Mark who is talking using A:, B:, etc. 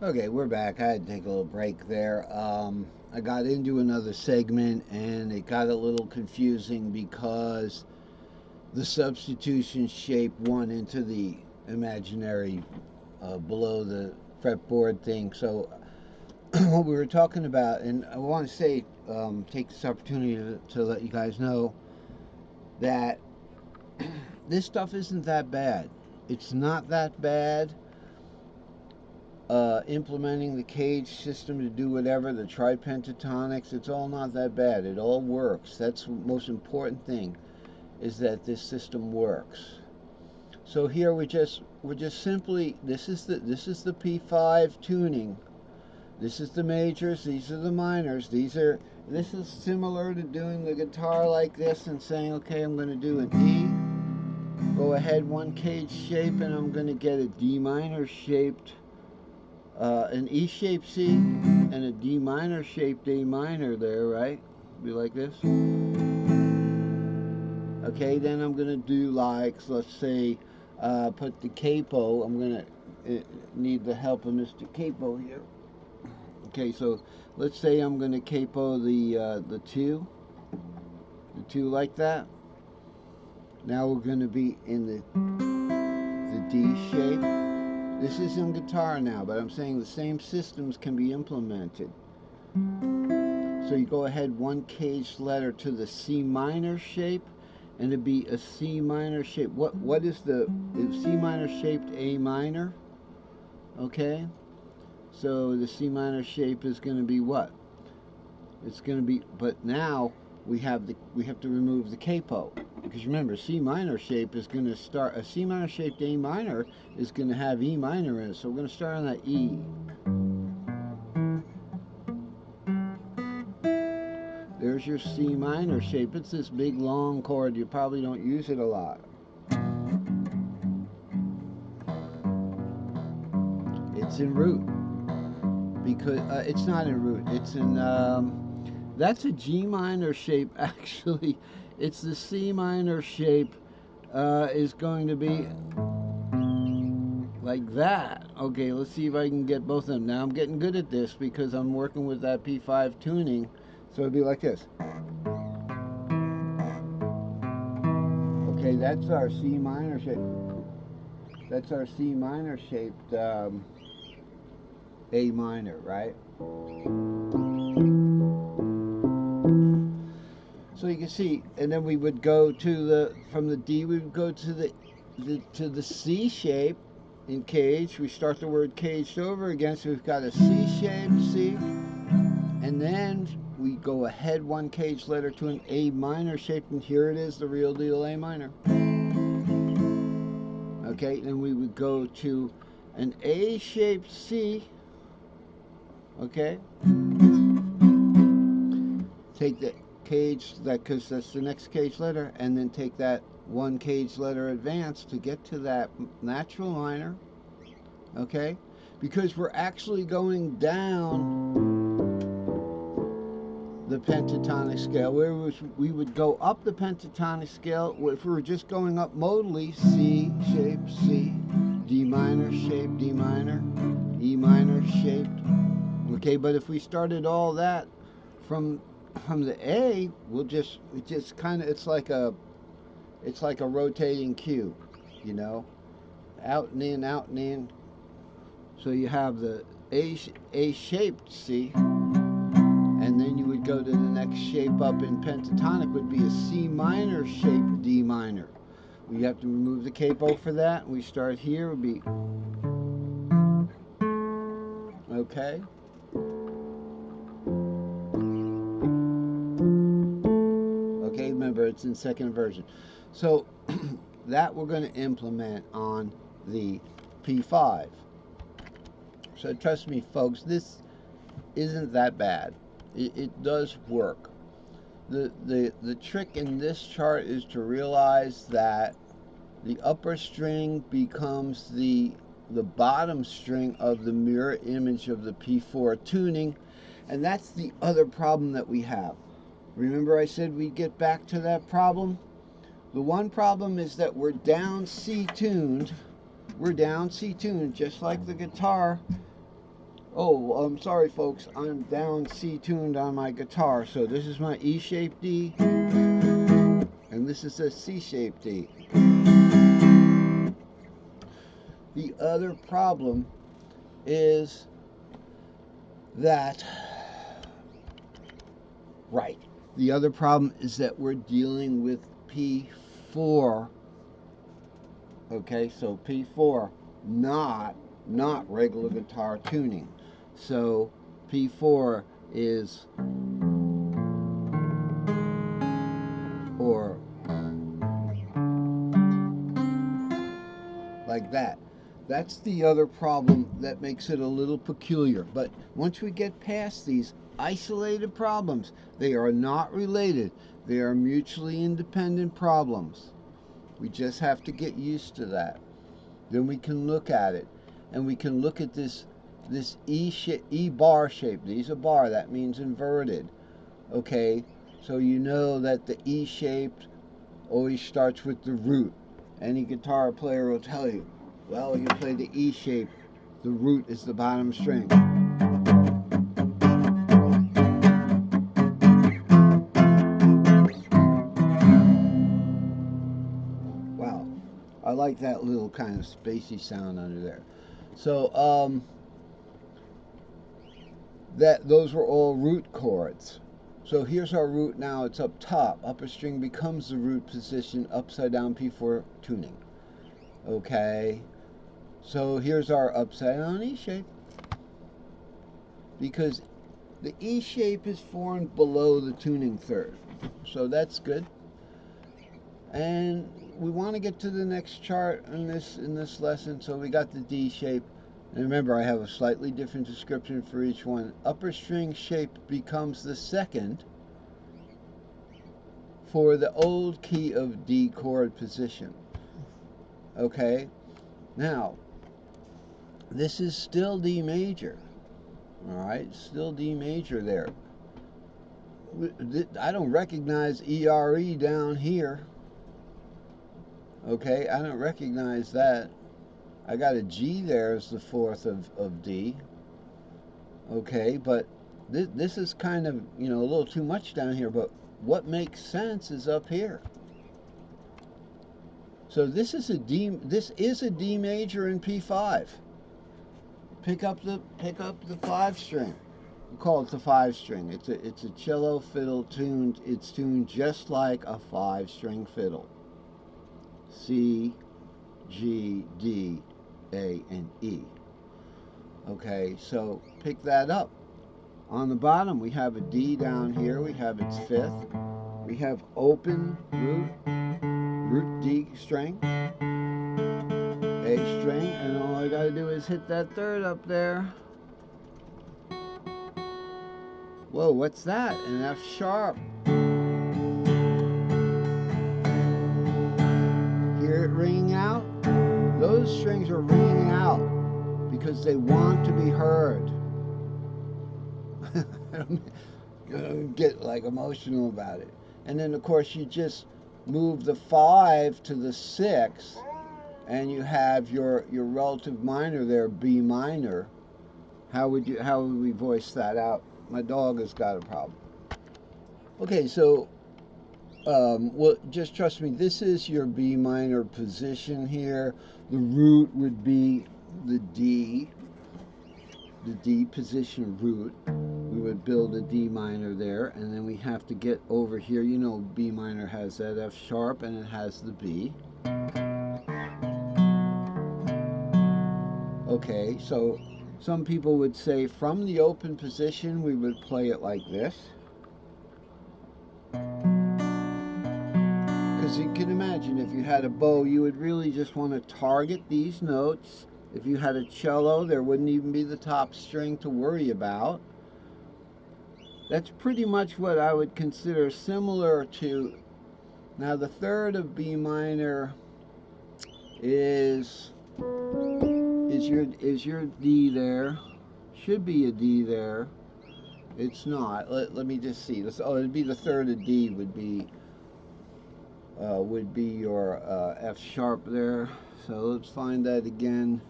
A: Okay, we're back. I had to take a little break there. I got into another segment and it got a little confusing because the substitution shape went into the imaginary below the fretboard thing. So, what we were talking about, and I want to say, take this opportunity to let you guys know that this stuff isn't that bad. It's not that bad. Implementing the cage system to do whatever, the tripentatonics, it's all not that bad. It all works. That's the most important thing, is that this system works. So here we're just simply, this is the P5 tuning. This is the majors, these are the minors. This is similar to doing the guitar like this and saying, okay, I'm going to do an E, go ahead one cage shape, and I'm going to get a D minor shaped an E shaped C and a D minor shaped A minor there, right? Be like this. Okay, then I'm gonna do like, so let's say, put the capo. I'm gonna need the help of Mr. Capo here. Okay, so let's say I'm gonna capo the two like that. Now we're gonna be in the D shape. This is in guitar now, but I'm saying the same systems can be implemented. So you go ahead one cage letter to the C minor shape, and it'd be a C minor shape. What is C minor shaped A minor? Okay, so the C minor shape is going to be what? It's going to be, but now we have to remove the capo, because remember, C minor shape is going to start, a C minor shaped A minor is going to have E minor in it. So we're going to start on that E. There's your C minor shape. It's this big long chord. You probably don't use it a lot. It's in root, because it's not in root. It's in that's a G minor shape actually. It's the C minor shape is going to be like that. Okay, let's see if I can get both of them. Now I'm getting good at this because I'm working with that P5 tuning. So it'd be like this. Okay, that's our C minor shape. That's our C minor shaped A minor, right? So you can see, and then we would go to from the D, we would go to the C shape in cage. We start the word caged over again, so we've got a C shaped C, and then we go ahead one cage letter to an A minor shape, and here it is, the real deal A minor. Okay, then we would go to an A shaped C. Okay, take the cage, that, because that's the next cage letter, and then take that one cage letter advance to get to that natural minor. Okay, because we're actually going down the pentatonic scale, where we would go up the pentatonic scale if we were just going up modally. C shaped C, D minor shaped D minor, E minor shaped. Okay, but if we started all that from the A, it just kind of, it's like a rotating cube, you know, out and in, out and in. So you have the A shaped C, and then you would go to the next shape up in pentatonic, would be a C minor shaped D minor. We have to remove the capo for that. We start here, would be okay. Okay, remember it's in second version. So that we're going to implement on the P5. So trust me, folks, this isn't that bad. It does work. The trick in this chart is to realize that the upper string becomes the bottom string of the mirror image of the P4 tuning, and that's the other problem that we have. Remember I said we'd get back to that problem? The one problem is that we're down C tuned. We're down C tuned, just like the guitar. Oh, I'm sorry, folks. I'm down C tuned on my guitar. So this is my E shaped D, and this is a C shaped D. The other problem is that, right, the other problem is that we're dealing with P4. Okay, so P4, not regular guitar tuning. So P4 is, or like that. That's the other problem that makes it a little peculiar. But once we get past these isolated problems, they are not related. They are mutually independent problems. We just have to get used to that. Then we can look at it, and we can look at this E bar shape. These are bar, that means inverted. Okay, so you know that the E shaped always starts with the root. Any guitar player will tell you, well, you play the E shape, the root is the bottom string. Wow, I like that little kind of spacey sound under there. So those were all root chords. So here's our root now, it's up top. Upper string becomes the root position, upside down P4 tuning. Okay, so here's our upside down E shape. Because the E shape is formed below the tuning third. So that's good. And we want to get to the next chart in this lesson. So we got the D shape. And remember, I have a slightly different description for each one. Upper string shape becomes the second for the old key of D chord position. Okay? Now, this is still D major. Alright? Still D major there. I don't recognize ERE down here. Okay? I don't recognize that. I got a G there as the fourth of D. Okay, but this is kind of, a little too much down here, but what makes sense is up here. So this is a D major in P5. Pick up the 5 string. We call it the 5 string. It's a cello fiddle tuned. It's tuned just like a 5 string fiddle. C, G, D, A, and E. Okay, so pick that up. On the bottom, we have a D down here. We have its fifth. We have open root D string, A string, and all I gotta do is hit that third up there. Whoa, what's that? An F sharp. Hear it ringing out? Those strings are ringing out because they want to be heard. Get like emotional about it. And then of course you just move the 5 to the 6 and you have your relative minor there, B minor. How would we voice that out? My dog has got a problem. Okay, so well, just trust me, this is your B minor position here. The root would be the D position root. We would build a D minor there, and then we have to get over here. You know, B minor has that F sharp and it has the B. Okay, so some people would say from the open position we would play it like this. Because you can imagine if you had a bow, you would really just want to target these notes. If you had a cello, there wouldn't even be the top string to worry about. That's pretty much what I would consider similar to. Now the third of B minor is your D there. Should be a D there. It's not. Let me just see. It'd be the third of D would be your F sharp there. So let's find that again.